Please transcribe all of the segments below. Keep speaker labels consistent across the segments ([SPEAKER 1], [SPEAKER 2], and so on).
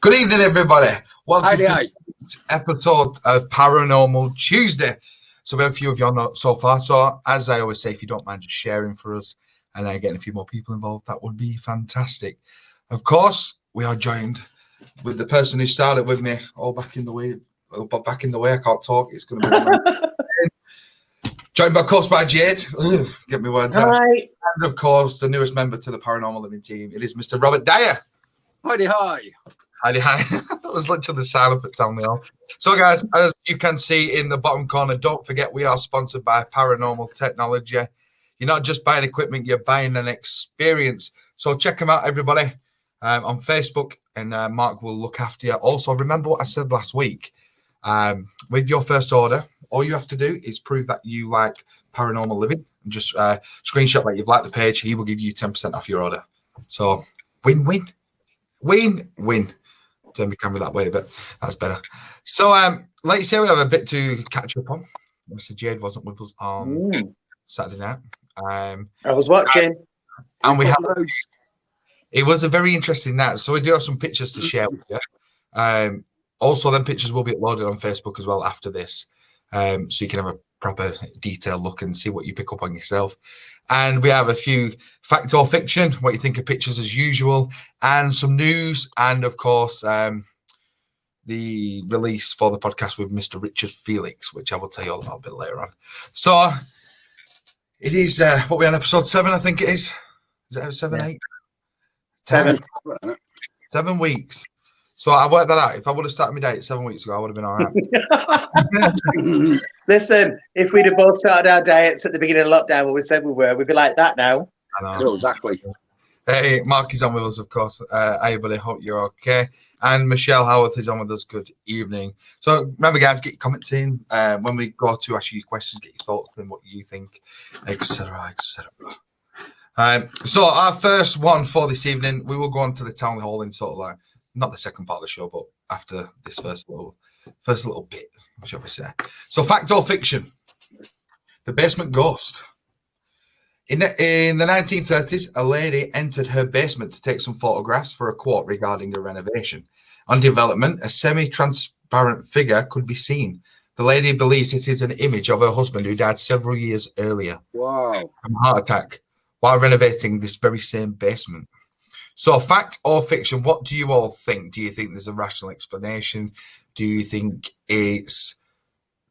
[SPEAKER 1] Good evening, everybody. Welcome
[SPEAKER 2] Hi.
[SPEAKER 1] to this episode of Paranormal Tuesday. So we have a few of you on so far. So as I always say, if you don't mind just sharing for us and getting a few more people involved, that would be fantastic. Of course, we are joined with the person who started with me all back in the way. But back in the way, I can't talk. It's going to be joined, of course, by Jade. Get me words out.
[SPEAKER 3] Hi.
[SPEAKER 1] And of course, the newest member to the Paranormal Living team. It is Mr. Robert Dyer.
[SPEAKER 2] Hi.
[SPEAKER 1] Hi. That was literally the sound of it telling me off. So, guys, as you can see in the bottom corner, don't forget we are sponsored by Paranormal Technology. You're not just buying equipment, you're buying an experience. So check them out, everybody, on Facebook, and Mark will look after you. Also, remember what I said last week. With your first order, all you have to do is prove that you like Paranormal Living and just screenshot that you've liked the page. He will give you 10% off your order. So, win-win. Win. Turn the camera that way, but that's better. So, like you say, we have a bit to catch up on. Mr. Jade wasn't with us on Saturday night.
[SPEAKER 3] I was watching.
[SPEAKER 1] And we have. It was a very interesting night. So we do have some pictures to share with you. Also, them pictures will be uploaded on Facebook as well after this, so you can have a proper detailed look and see what you pick up on yourself. And we have a few fact or fiction, what you think of pictures as usual, and some news, and of course, the release for the podcast with Mr. Richard Felix, which I will tell you all about a bit later on. So it is what we're on episode 7, I think it is. Is it 7, 8?
[SPEAKER 3] 7.
[SPEAKER 1] 7 weeks. So I worked that out. If I would have started my date 7 weeks ago, I would have been all right.
[SPEAKER 3] Listen, if we'd have both started our diets at the beginning of lockdown when we said we were, we'd be like that now.
[SPEAKER 1] I know.
[SPEAKER 2] Exactly.
[SPEAKER 1] Hey, Mark is on with us, of course. Hey, buddy, hope you're okay. And Michelle Howarth is on with us. Good evening. So remember, guys, get your comments in. When we go to ask you questions, get your thoughts on what you think, etc., etc. So our first one for this evening, we will go on to the town hall in sort of like, not the second part of the show, but after this first little bit, shall we say. So fact or fiction? The basement ghost. In the 1930s, a lady entered her basement to take some photographs for a quote regarding a renovation. On development, a semi-transparent figure could be seen. The lady believes it is an image of her husband who died several years earlier
[SPEAKER 2] Wow.
[SPEAKER 1] from a heart attack while renovating this very same basement. So, fact or fiction, what do you all think? Do you think there's a rational explanation? Do you think it's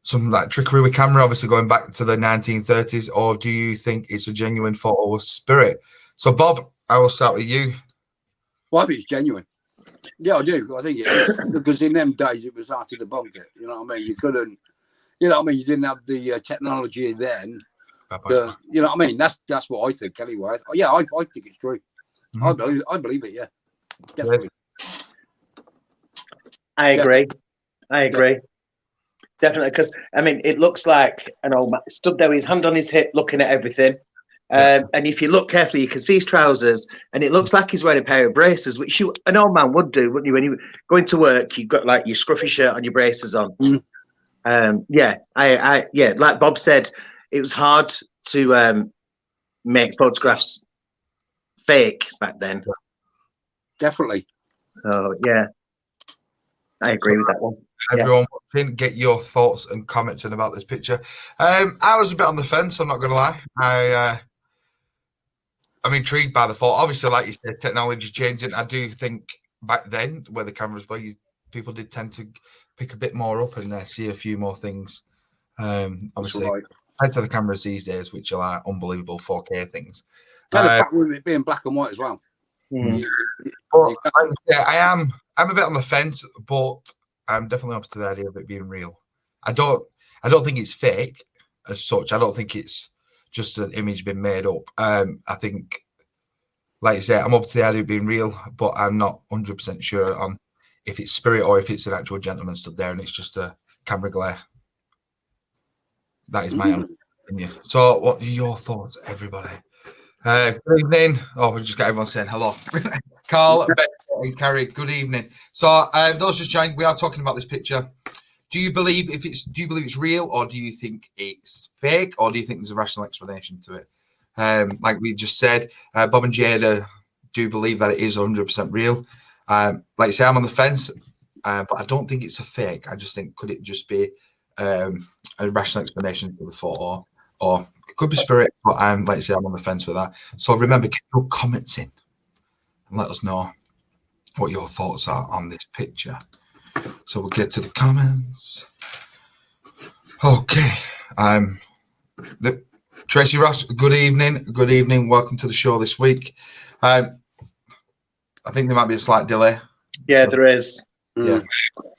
[SPEAKER 1] some like trickery with camera, obviously going back to the 1930s, or do you think it's a genuine photo of spirit? So, Bob, I will start with you.
[SPEAKER 2] Well, I think it's genuine. Yeah, I do. I think it is. Because in them days, it was hard to debunk it. You know what I mean? You couldn't, you know what I mean? You didn't have the technology then. You know what I mean? That's what I think anyway. Yeah, I think it's true. Mm-hmm. I believe it, yeah. Definitely.
[SPEAKER 3] I agree. Definitely, because, I mean, it looks like an old man stood there with his hand on his hip looking at everything. And if you look carefully, you can see his trousers, and it looks like he's wearing a pair of braces, which an old man would do, wouldn't you? When you go into work, you've got like your scruffy shirt on, your braces on. Like Bob said, it was hard to make photographs fake back then.
[SPEAKER 2] Definitely.
[SPEAKER 3] So yeah, I agree with that one.
[SPEAKER 1] Everyone, get your thoughts and comments in about this picture. I was a bit on the fence, I'm not going to lie. I'm intrigued by the thought. Obviously, like you said, technology changing. I do think back then, where the cameras were, people did tend to pick a bit more up and see a few more things. Obviously, compared to the cameras these days, which are like unbelievable 4K things.
[SPEAKER 2] And the fact with it being black and white as well.
[SPEAKER 1] But, I'm a bit on the fence, but I'm definitely up to the idea of it being real. I don't think it's fake as such. I don't think it's just an image being made up. I think, like you say, I'm up to the idea of being real, but I'm not 100% sure on if it's spirit or if it's an actual gentleman stood there and it's just a camera glare. That is my opinion. So, what are your thoughts, everybody? Good evening. Oh, we just got everyone saying hello. Carl, Beck, and Carrie, good evening. So, those just joined, we are talking about this picture. Do you believe it's real, or do you think it's fake, or do you think there's a rational explanation to it? Like we just said, Bob and Jada do believe that it is 100% real. Like you say, I'm on the fence, but I don't think it's a fake. I just think could it just be a rational explanation for the photo, or it could be spirit. But I'm like you say, I'm on the fence with that. So remember, get your comments in and let us know what your thoughts are on this picture. So we'll get to the comments. Okay. Tracy Ross, good evening. Good evening. Welcome to the show this week. I think there might be a slight delay.
[SPEAKER 3] Yeah, there is.
[SPEAKER 1] Yeah.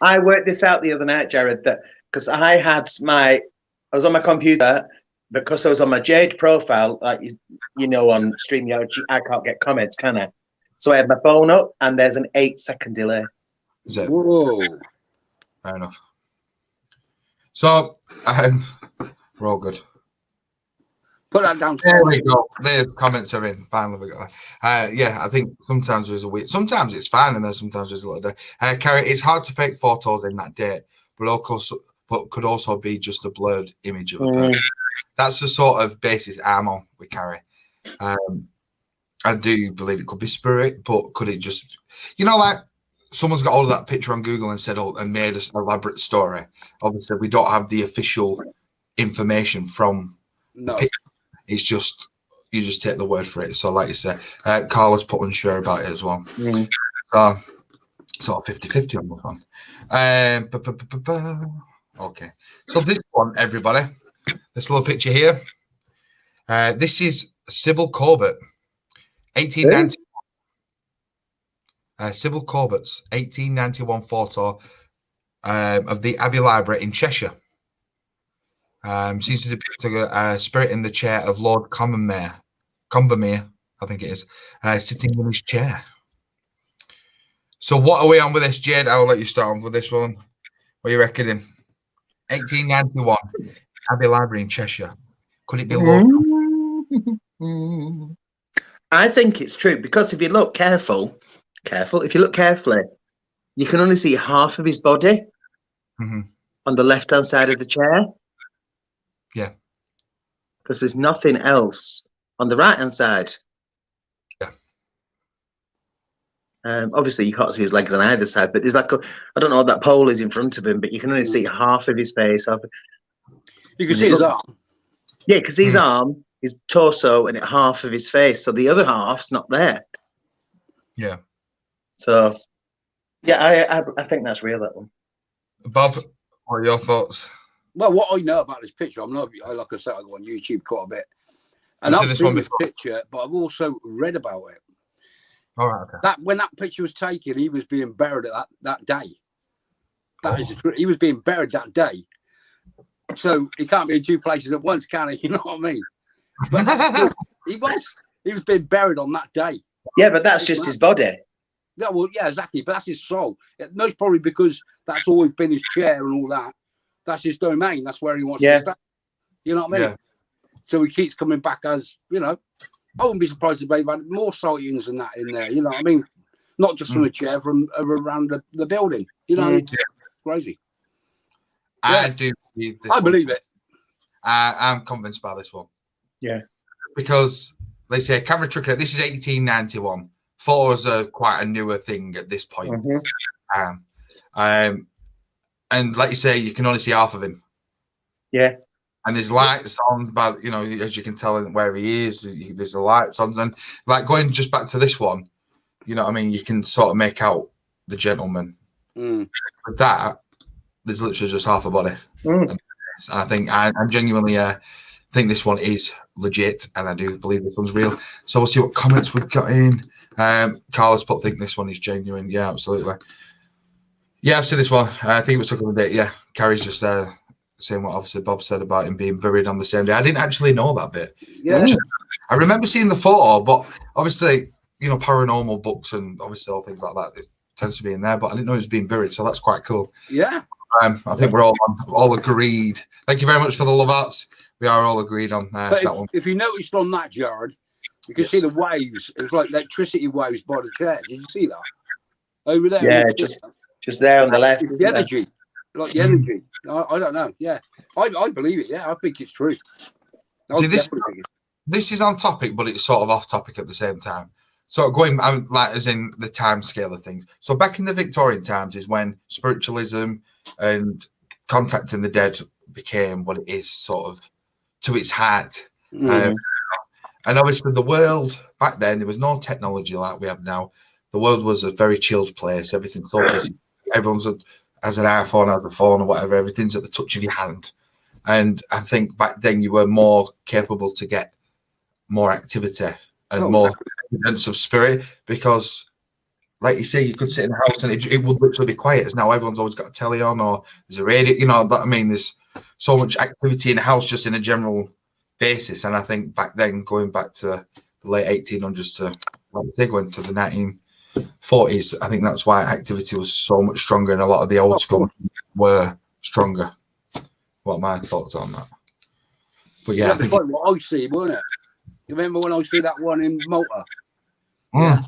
[SPEAKER 3] I worked this out the other night, Jared, that because I was on my computer, because I was on my Jade profile, like you know, on StreamYard, I can't get comments, can I? So I had my phone up, and there's an 8-second delay.
[SPEAKER 1] Is it?
[SPEAKER 2] Whoa.
[SPEAKER 1] Fair enough. So we're all good.
[SPEAKER 2] Put that down.
[SPEAKER 1] There we go. The comments are in. Finally, we got that. Yeah, I think sometimes there's a weird. Sometimes it's fine, and then sometimes there's a little bit. Carrie, it's hard to fake photos in that date, but could also be just a blurred image of a person. That's the sort of basis I'm on with Carrie. I do believe it could be spirit, but could it just, like someone's got all of that picture on Google and said, and made an elaborate story. Obviously, we don't have the official information from the picture. It's just, you just take the word for it. So like you say, Carla's put unsure about it as well. So sort of 50-50 on this one. Okay. So this one, everybody, this little picture here. This is Sybil Corbett, 1890. Sybil Corbett's 1891 photo of the Abbey Library in Cheshire. Seems to depict a spirit in the chair of Lord Combermere, I think it is, sitting in his chair. So what are we on with this, Jade? I will let you start on with this one. What are you reckoning? 1891, Abbey Library in Cheshire. Could it be Lord?
[SPEAKER 3] I think it's true, because if you look if you look carefully, you can only see half of his body on the left-hand side of the chair.
[SPEAKER 1] Yeah.
[SPEAKER 3] Because there's nothing else on the right-hand side.
[SPEAKER 1] Yeah.
[SPEAKER 3] Obviously, you can't see his legs on either side, but there's I don't know what that pole is in front of him, but you can only see half of his face.
[SPEAKER 2] You can see his arm.
[SPEAKER 3] Yeah, because his arm, his torso, and half of his face. So the other half's not there.
[SPEAKER 1] Yeah.
[SPEAKER 3] So, yeah, I think that's real, that one.
[SPEAKER 1] Bob, what are your thoughts?
[SPEAKER 2] Well, what I know about this picture, like I said, I go on YouTube quite a bit. And I've seen this picture, but I've also read about it.
[SPEAKER 1] All right, okay.
[SPEAKER 2] When that picture was taken, he was being buried that day. That is the truth. He was being buried that day. So he can't be in two places at once, can he? You know what I mean? But he was being buried on that day.
[SPEAKER 3] Yeah, but that's just his body.
[SPEAKER 2] Yeah, well, yeah, exactly. But that's his soul. Most probably because that's always been his chair and all that. That's his domain. That's where he wants to stay. You know what I mean? Yeah. So he keeps coming back as, I wouldn't be surprised if they've had more sightings than that in there. You know what I mean? Not just from a chair, from around the building. Crazy.
[SPEAKER 1] I do believe this.
[SPEAKER 2] I believe it.
[SPEAKER 1] I'm convinced by this one.
[SPEAKER 3] Yeah.
[SPEAKER 1] Because, let's say, camera trick, this is 1891. Photos are quite a newer thing at this point. And like you say, you can only see half of him.
[SPEAKER 3] Yeah.
[SPEAKER 1] And there's lights on, but as you can tell where he is, there's the lights on. And like going just back to this one, you can sort of make out the gentleman. With that, there's literally just half a body. And I think I genuinely think this one is legit, and I do believe this one's real. So we'll see what comments we've got in. Carlos put think this one is genuine. Yeah, absolutely. Yeah, I've seen this one. I think it was took on the date. Yeah, Carrie's just saying what obviously Bob said about him being buried on the same day. I didn't actually know that bit.
[SPEAKER 2] Yeah.
[SPEAKER 1] I remember seeing the photo, but obviously, paranormal books and obviously all things like that, it tends to be in there, but I didn't know he was being buried, so that's quite cool.
[SPEAKER 2] Yeah.
[SPEAKER 1] I think we're all agreed. Thank you very much for the love arts. We are all agreed on that one.
[SPEAKER 2] If you noticed on that, Jared, you can see the waves. It was like electricity waves by the chair. Did you see that? Over there.
[SPEAKER 3] Yeah, just there on the left.
[SPEAKER 2] It's the energy. Like the energy. I don't know. Yeah. I believe it. Yeah, I think it's true.
[SPEAKER 1] See, this is on topic, but it's sort of off topic at the same time. So going like as in the time scale of things. So back in the Victorian times is when spiritualism and contacting the dead became what it is, sort of to its heart. And obviously the world back then, there was no technology like we have now. The world was a very chilled place. Everything's so busy. Everyone's has an iPhone, has a phone or whatever. Everything's at the touch of your hand. And I think back then you were more capable to get more activity and more evidence of spirit, because like you say, you could sit in the house and it would literally be quiet, as now everyone's always got a telly on or there's a radio, you know. But I mean, there's so much activity in the house just in a general basis. And I think back then, going back to the late 1800s to, like I say, going to the 1940s, I think that's why activity was so much stronger and a lot of the old school were stronger. What are my thoughts on that? But yeah, I think
[SPEAKER 2] what I see, wasn't it? You remember when I see that one in Malta? Yeah.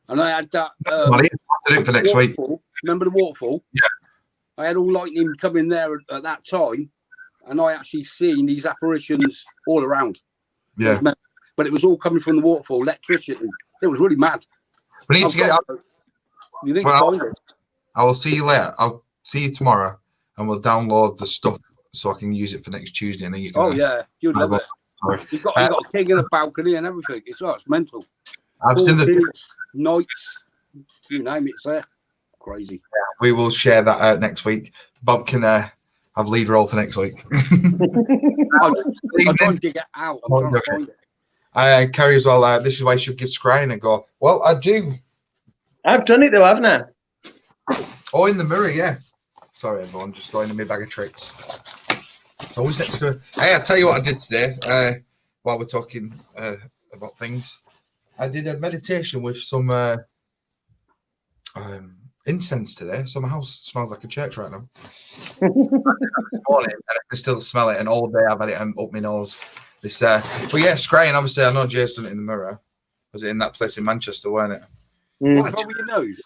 [SPEAKER 2] And I had that.
[SPEAKER 1] I'll do it for next week.
[SPEAKER 2] Remember the waterfall?
[SPEAKER 1] Yeah.
[SPEAKER 2] I had all lightning coming there at that time, and I actually seen these apparitions all around.
[SPEAKER 1] Yeah.
[SPEAKER 2] But it was all coming from the waterfall, electricity. It was really mad.
[SPEAKER 1] We need to get it.
[SPEAKER 2] You need to find it.
[SPEAKER 1] I will see you later. I'll see you tomorrow, and we'll download the stuff so I can use it for next Tuesday, and then you can.
[SPEAKER 2] Oh yeah, you'd love it. You've got a king and a balcony and everything. It's mental.
[SPEAKER 1] I've seen the
[SPEAKER 2] nights, you name it, it's there. Crazy.
[SPEAKER 1] Yeah, we will share that next week. Bob can have lead role for next week.
[SPEAKER 2] I'll try and dig it out. I'm trying to find it.
[SPEAKER 1] Kerry as well. This is why you should give scrying and go, well, I do.
[SPEAKER 3] I've done it though, haven't I?
[SPEAKER 1] Oh, in the mirror, yeah. Sorry, everyone, just going in my bag of tricks. It's always next to it. Hey, I'll tell you what I did today while we're talking about things. I did a meditation with some incense today, so my house smells like a church right now. This morning, and I can still smell it, and all day I've had it up my nose. But yeah, scrying, obviously, I know Jay's done it in the mirror. Was it in that place in Manchester, weren't it?
[SPEAKER 2] What's wrong with your nose?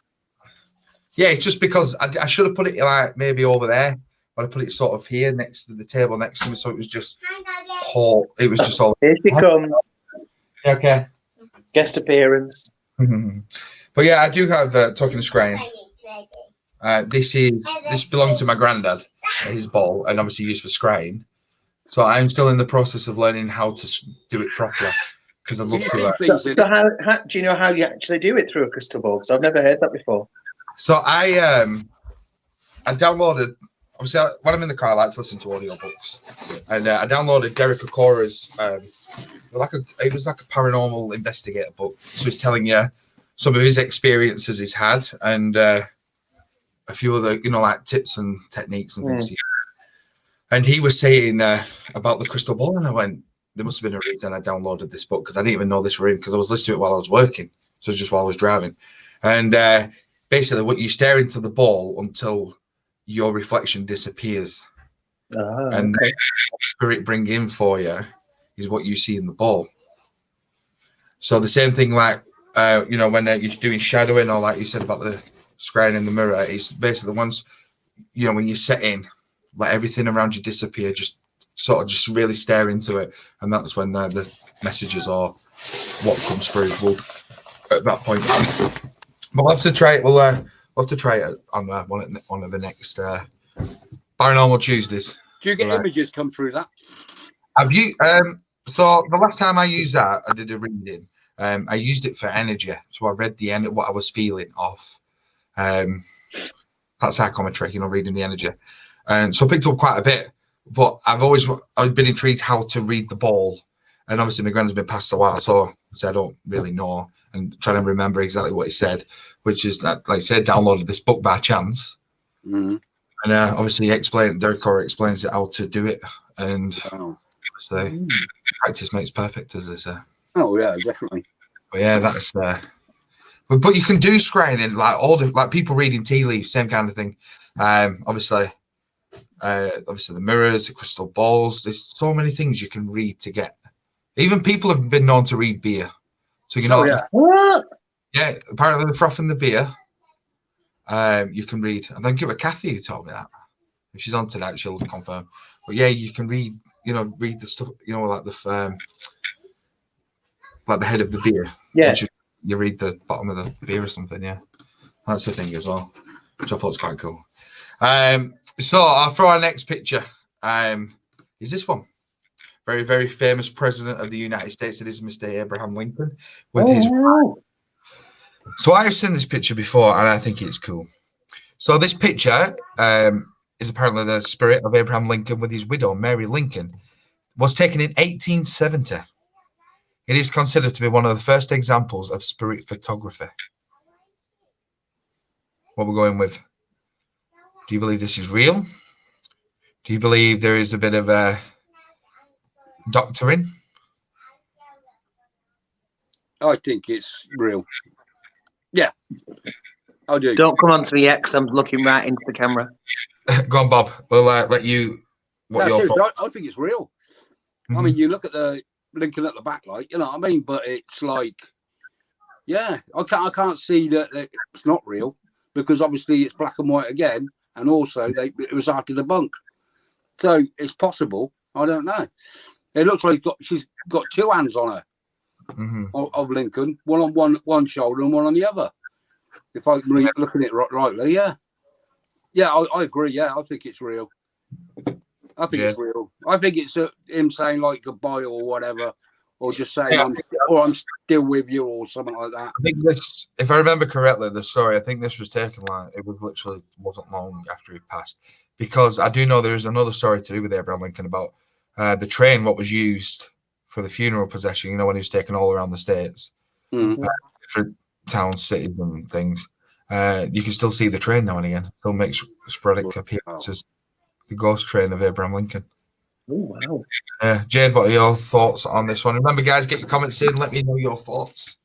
[SPEAKER 1] Yeah, it's just because I should have put it like maybe over there, but I put it sort of here next to the table next to me, so it was just whole. It was just all.
[SPEAKER 3] Here she comes.
[SPEAKER 1] Okay.
[SPEAKER 3] Guest appearance.
[SPEAKER 1] But yeah, I do have talking to scrying. This belonged to my granddad, his ball, and obviously used for scrying. So I'm still in the process of learning how to do it properly, because I'd love to.
[SPEAKER 3] So how do you know how you actually do it through a crystal ball? Because I've never heard that before.
[SPEAKER 1] So I downloaded. Obviously, when I'm in the car, I like to listen to audiobooks, and I downloaded Derek Okora's. It was like a paranormal investigator book. So he's telling you some of his experiences he's had, and a few other, like tips and techniques and things. And he was saying about the crystal ball, and I went, there must have been a reason I downloaded this book, because I didn't even know this room, because I was listening to it while I was working. So just while I was driving. And basically, what you stare into the ball until your reflection disappears. And the spirit bring in for you is what you see in the ball. So the same thing, like, when you're doing shadowing, or like you said about the scrying in the mirror, it's basically once, when you set in, let everything around you disappear, just sort of just really stare into it. And that's when the messages or what comes through will, at that point. But we'll have to try it. We'll have to try it on one of the next Paranormal Tuesdays.
[SPEAKER 2] Do you get images come through that?
[SPEAKER 1] Have you? So the last time I used that, I did a reading. I used it for energy. So I read the end, what I was feeling off. That's psychometry, reading the energy. And so I picked up quite a bit. But I've been intrigued how to read the ball. And obviously my granddad's been passed a while, so I don't really know. And trying to remember exactly what he said, which is that, like I said, downloaded this book by chance. And obviously Derek Corey explains it how to do it. And obviously practice makes perfect, as they say.
[SPEAKER 2] Oh yeah, definitely.
[SPEAKER 1] But yeah, that's but you can do scrying in like people reading tea leaves, same kind of thing. Obviously the mirrors, the crystal balls, there's so many things you can read to get. Even people have been known to read beer. So yeah, apparently the froth in the beer, you can read. I think it was Kathy who told me that. If she's on tonight, she'll confirm. But yeah, you can read the stuff, like the head of the beer.
[SPEAKER 3] Yeah.
[SPEAKER 1] you read the bottom of the beer or something. Yeah, that's the thing as well, which I thought was quite cool. So I'll throw our next picture. Is this one? Very, very famous president of the United States. It is Mr. Abraham Lincoln with his.
[SPEAKER 3] Wow.
[SPEAKER 1] So I've seen this picture before, and I think it's cool. So this picture is apparently the spirit of Abraham Lincoln with his widow, Mary Lincoln, was taken in 1870. It is considered to be one of the first examples of spirit photography. What we're going with? Do you believe this is real? Do you believe there is a bit of a doctoring?
[SPEAKER 2] I think it's real. Yeah, I do.
[SPEAKER 3] Don't come on to me yet, because I'm looking right into the camera.
[SPEAKER 1] Go on, Bob. We'll let you. What your
[SPEAKER 2] Seriously,
[SPEAKER 1] thoughts?
[SPEAKER 2] I think it's real. I mean, you look at the Lincoln at the back, like, you know what I mean? But it's like, yeah, I can't see that it's not real, because obviously it's black and white again, and also it was hard to debunk. So it's possible. I don't know. It looks like she's got two hands on her of Lincoln, one on one shoulder and one on the other. If I'm looking at it rightly, yeah, I agree. Yeah, I think it's real. I think it's real. I think it's him saying like goodbye or whatever, or just saying I'm still with you or something like that.
[SPEAKER 1] I think this, if I remember correctly, the story, I think this was taken like it was literally wasn't long after he passed, because I do know there is another story to do with Abraham Lincoln about the train, what was used for the funeral procession. You know, when he was taken all around the states, different towns, cities, and things. You can still see the train now and again. Still makes sporadic appearances. The ghost train of Abraham Lincoln.
[SPEAKER 3] Oh, wow.
[SPEAKER 1] Jade, what are your thoughts on this one? Remember, guys, get your comments in. Let me know your thoughts.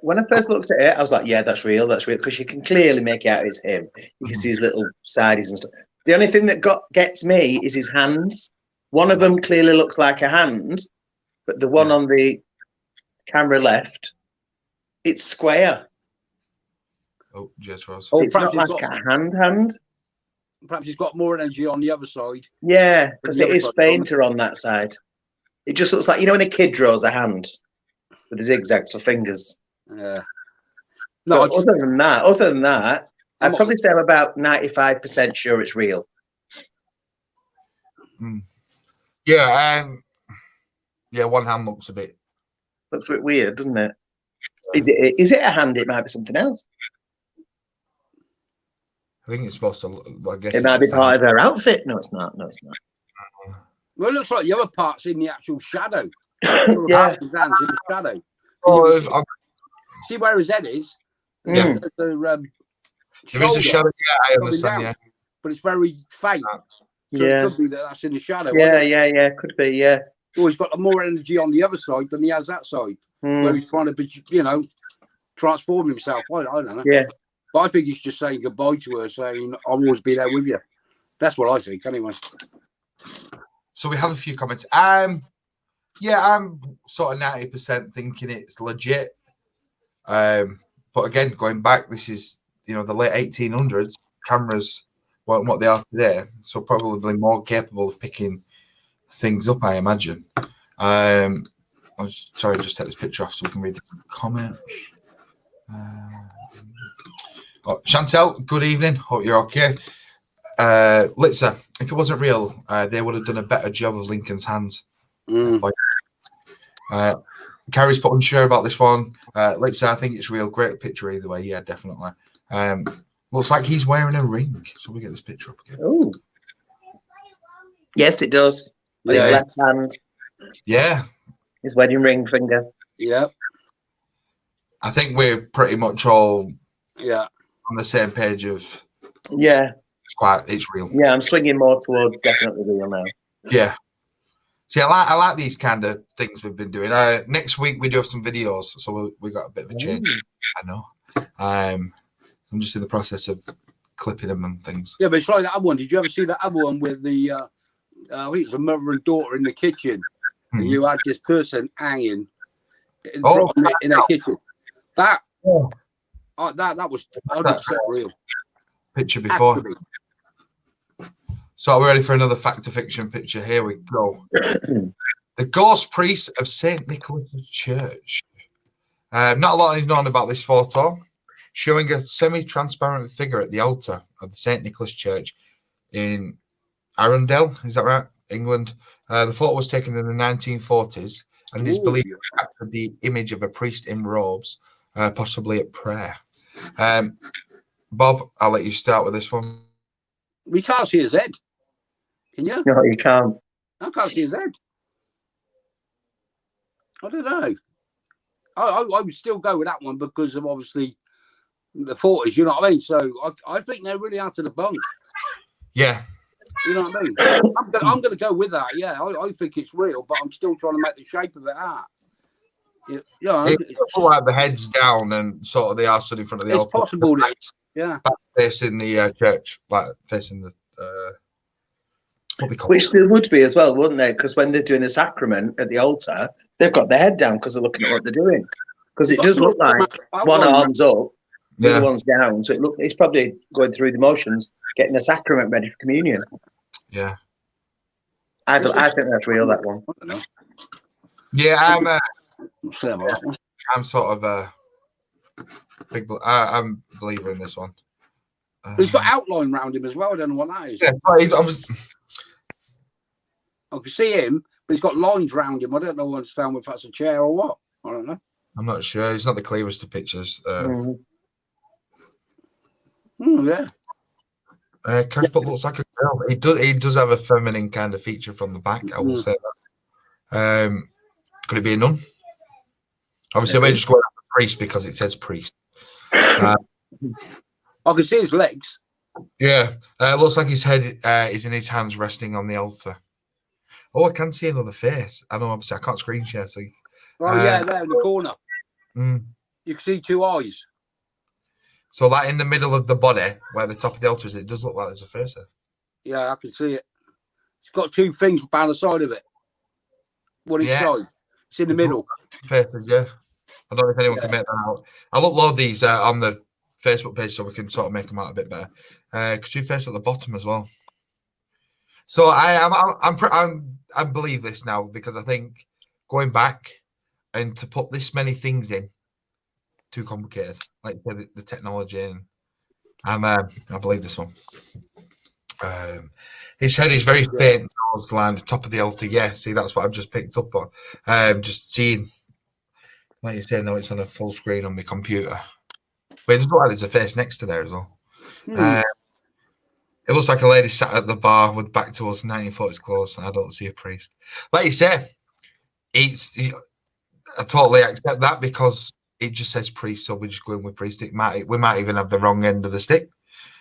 [SPEAKER 3] When I first looked at it, I was like, yeah, that's real, because you can clearly make out it's him. You can see his little sides and stuff. The only thing that gets me is his hands. One of them clearly looks like a hand, but the one on the camera left, it's square.
[SPEAKER 1] Oh, Jade Rose.
[SPEAKER 3] It's not like a hand.
[SPEAKER 2] Perhaps he's got more energy on the other side.
[SPEAKER 3] Yeah, because it is fainter on that side. It just looks like, you know, when a kid draws a hand with the zigzags for fingers.
[SPEAKER 2] Yeah. No,
[SPEAKER 3] other than that, I'd probably say I'm about 95% sure it's real.
[SPEAKER 1] Yeah, one hand looks a bit
[SPEAKER 3] weird, doesn't it? Is it a hand? It might be something else.
[SPEAKER 1] I think it's supposed to. I guess
[SPEAKER 3] it might be part of her outfit. No, it's not. Well,
[SPEAKER 2] it looks like the other part's in the actual shadow.
[SPEAKER 3] Yeah,
[SPEAKER 2] his hands in the shadow. See where his head is?
[SPEAKER 1] Yeah.
[SPEAKER 2] There
[SPEAKER 1] is a shadow. Yeah, I understand. Yeah,
[SPEAKER 2] but it's very faint. So it could be that's in the shadow.
[SPEAKER 3] Yeah, could be. Yeah.
[SPEAKER 2] Or he's got more energy on the other side than he has that side, where he's trying to, transform himself. I don't know.
[SPEAKER 3] Yeah.
[SPEAKER 2] But I think he's just saying goodbye to her, saying, I'll always be there with you. That's what I think, anyway.
[SPEAKER 1] So we have a few comments. I'm sort of 90% thinking it's legit. But again, going back, this is, the late 1800s. Cameras weren't what they are today. So probably more capable of picking things up, I imagine. Sorry, just take this picture off so we can read the comment. Chantel, good evening. Hope you're okay. Litza, if it wasn't real, they would have done a better job of Lincoln's hands. Carrie's put unsure about this one. Litza, I think it's real. Great picture either way. Yeah, definitely. Looks like he's wearing a ring. So we get this picture up again.
[SPEAKER 3] Oh, yes, it does.
[SPEAKER 2] Yeah.
[SPEAKER 3] His left hand.
[SPEAKER 1] Yeah.
[SPEAKER 3] His wedding ring finger.
[SPEAKER 2] Yeah.
[SPEAKER 1] I think we're pretty much all on the same page of it's real.
[SPEAKER 3] Yeah, I'm swinging more towards definitely real now.
[SPEAKER 1] Yeah. See, I like these kind of things we've been doing. Next week we do have some videos, so we got a bit of a change. I know. I'm just in the process of clipping them and things.
[SPEAKER 2] Yeah, but it's like that other one. Did you ever see that other one with the? I think it's a mother and daughter in the kitchen, and you had this person hanging in their kitchen. That was 100% real.
[SPEAKER 1] Picture before. So we're ready for another fact or fiction picture. Here we go. The ghost priest of St. Nicholas's Church. Not a lot is known about this photo, showing a semi-transparent figure at the altar of the St. Nicholas Church in Arundel. Is that right? England. The photo was taken in the 1940s and is believed to capture the image of a priest in robes, possibly at prayer. Bob, I'll let you start with this one.
[SPEAKER 2] We can't see his head. Can you?
[SPEAKER 3] No, you can't.
[SPEAKER 2] I can't see his head. I don't know. I would still go with that one because of obviously the 40s, you know what I mean? So I think they're really out of the bunk.
[SPEAKER 1] Yeah.
[SPEAKER 2] You know what I mean? I'm going to go with that. Yeah, I think it's real, but I'm still trying to make the shape of it out. You know,
[SPEAKER 1] it's like the head's down and sort of they are stood in front of the altar.
[SPEAKER 2] It's possible that it's, yeah.
[SPEAKER 1] Facing the church, like facing the what they call
[SPEAKER 3] Which there would be as well, wouldn't they? Because when they're doing the sacrament at the altar, they've got their head down because they're looking at what they're doing. Because it does look like one arm's up, the other one's down. So it's probably going through the motions, getting the sacrament ready for communion.
[SPEAKER 1] Yeah.
[SPEAKER 3] I think that's real, that one.
[SPEAKER 1] Yeah, I'm sort of a big. I'm a believer in this one.
[SPEAKER 2] He's got outline around him as well. I don't know what that is.
[SPEAKER 1] Yeah,
[SPEAKER 2] I can see him, but he's got lines around him. I don't understand if that's a chair or what. I don't know.
[SPEAKER 1] I'm not sure. It's not the clearest of pictures.
[SPEAKER 2] Yeah.
[SPEAKER 1] But looks like a girl. He does have a feminine kind of feature from the back. I will say that. Could it be a nun? Obviously, I just go with priest because it says priest.
[SPEAKER 2] I can see his legs.
[SPEAKER 1] Yeah, it looks like his head is in his hands, resting on the altar. Oh, I can see another face. I know, obviously, I can't screen share. So,
[SPEAKER 2] yeah, there in the corner. You can see two eyes.
[SPEAKER 1] So that in the middle of the body, where the top of the altar is, it does look like there's a face there.
[SPEAKER 2] Yeah, I can see it. It's got two things down the side of it. One each side. It's in the middle.
[SPEAKER 1] Faces, yeah. I don't know if anyone can make that out. I'll upload these on the Facebook page so we can sort of make them out a bit better. Because two faces at the bottom as well. So I believe this now because I think going back and to put this many things in, too complicated. Like the technology, and I believe this one. His head is very faint towards the line, top of the altar. Yeah, see, that's what I've just picked up on. Just seeing, like you say, now it's on a full screen on my computer. But it does look like there's a face next to there as well. It looks like a lady sat at the bar with back towards 1940s clothes. I don't see a priest. Like you say, I totally accept that because it just says priest, so we're just going with priest. We might even have the wrong end of the stick.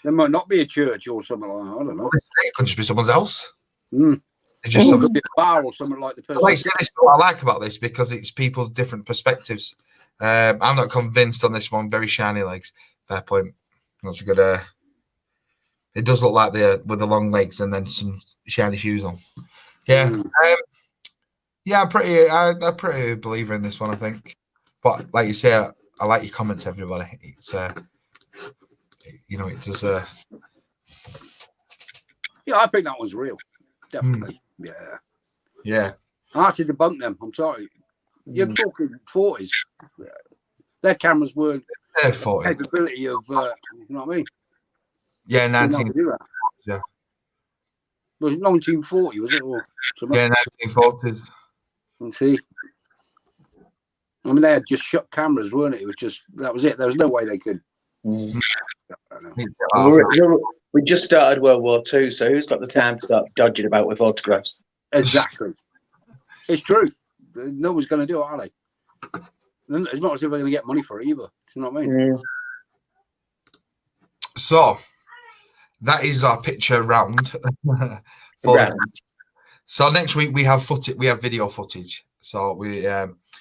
[SPEAKER 2] There might not be a church or something like that. I don't know.
[SPEAKER 1] It could just be someone's house.
[SPEAKER 2] It's
[SPEAKER 1] just
[SPEAKER 2] could be a bar or something like the person.
[SPEAKER 1] Like, this is what I like about this because it's people's different perspectives. I'm not convinced on this one. Very shiny legs. Fair point. That's a good. It does look like with the long legs and then some shiny shoes on. Yeah. Yeah, I'm a pretty believer in this one, I think. But like you say, I like your comments, everybody. It's it does.
[SPEAKER 2] Yeah, I think that one's real. Definitely. Yeah. I had to debunk them. I'm sorry. You're talking 40s. Their cameras weren't capability of, you know what I mean?
[SPEAKER 1] Yeah, 19. Yeah.
[SPEAKER 2] Was it 1940? Was it? Or something?
[SPEAKER 1] Yeah, 1940s.
[SPEAKER 2] See, I mean, they had just shut cameras, weren't it? It was just that was it. There was no way they could.
[SPEAKER 3] We just started World War II, so who's got the time to start dodging about with photographs?
[SPEAKER 2] Exactly. It's true. No one's going to do it, are they? It's not as if they're going to get money for it either. You know what I mean?
[SPEAKER 1] So that is our picture round. So next week we have footage. We have video footage. So we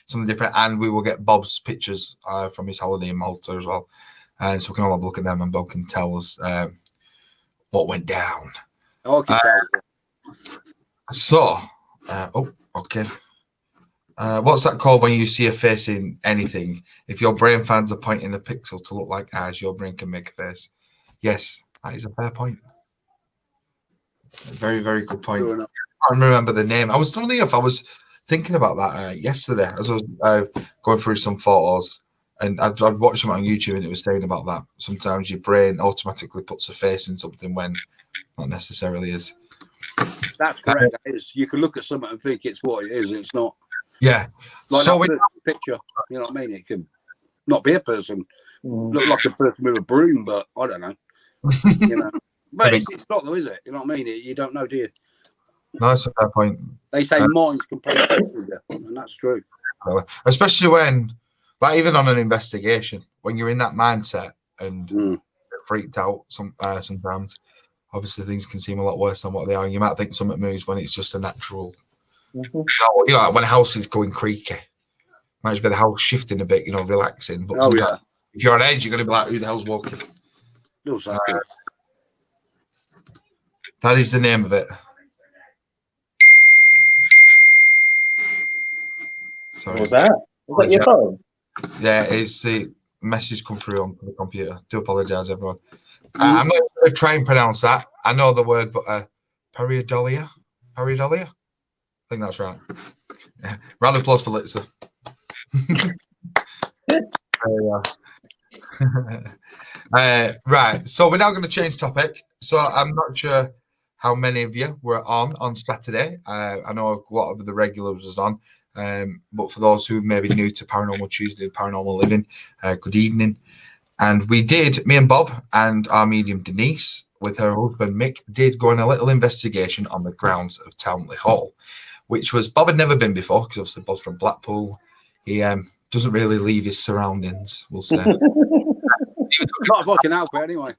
[SPEAKER 1] something different, and we will get Bob's pictures from his holiday in Malta as well, and so we can all have a look at them, and Bob can tell us what went down.
[SPEAKER 2] Okay.
[SPEAKER 1] Okay. What's that called when you see a face in anything? If your brain finds a point in a pixel to look like eyes, your brain can make a face. Yes, that is a fair point. A very, very good point. I can't remember the name. I was thinking about that yesterday as I was going through some photos. And I'd watched something on YouTube and it was saying about that. Sometimes your brain automatically puts a face in something when not necessarily is.
[SPEAKER 2] That's correct. That is. You can look at something and think it's what it is. It's not.
[SPEAKER 1] Yeah.
[SPEAKER 2] Like so that picture, you know what I mean? It can not be a person, look like a person with a broom, but I don't know. You know, but it's not though, is it? You know what I mean? You don't know, do you?
[SPEAKER 1] No, that's a fair point.
[SPEAKER 2] They say minds can play tricks with you, and that's true.
[SPEAKER 1] Especially when, like, even on an investigation, when you're in that mindset and freaked out, sometimes, obviously things can seem a lot worse than what they are. You might think something moves when it's just a natural. You know, like when a house is going creaky, might just be the house shifting a bit, you know, relaxing. But if you're on edge, you're going to be like, who the hell's walking? That is the name of it. Sorry.
[SPEAKER 3] What was that? Was that your phone?
[SPEAKER 1] Yeah, it's the message come through on the computer. Do apologise, everyone. I'm not going to try and pronounce that. I know the word, but pareidolia? Pareidolia? I think that's right. Yeah. Round of applause for Litzer. Right, so we're now going to change topic. So I'm not sure how many of you were on Saturday. I know a lot of the regulars was on. But for those who may be new to Paranormal Tuesday, Paranormal Living, good evening. And we did, me and Bob and our medium Denise, with her husband Mick, did go on a little investigation on the grounds of Townley Hall, which was, Bob had never been before, because obviously Bob's from Blackpool. He doesn't really leave his surroundings, we'll say.
[SPEAKER 2] Not if I can help it anyway.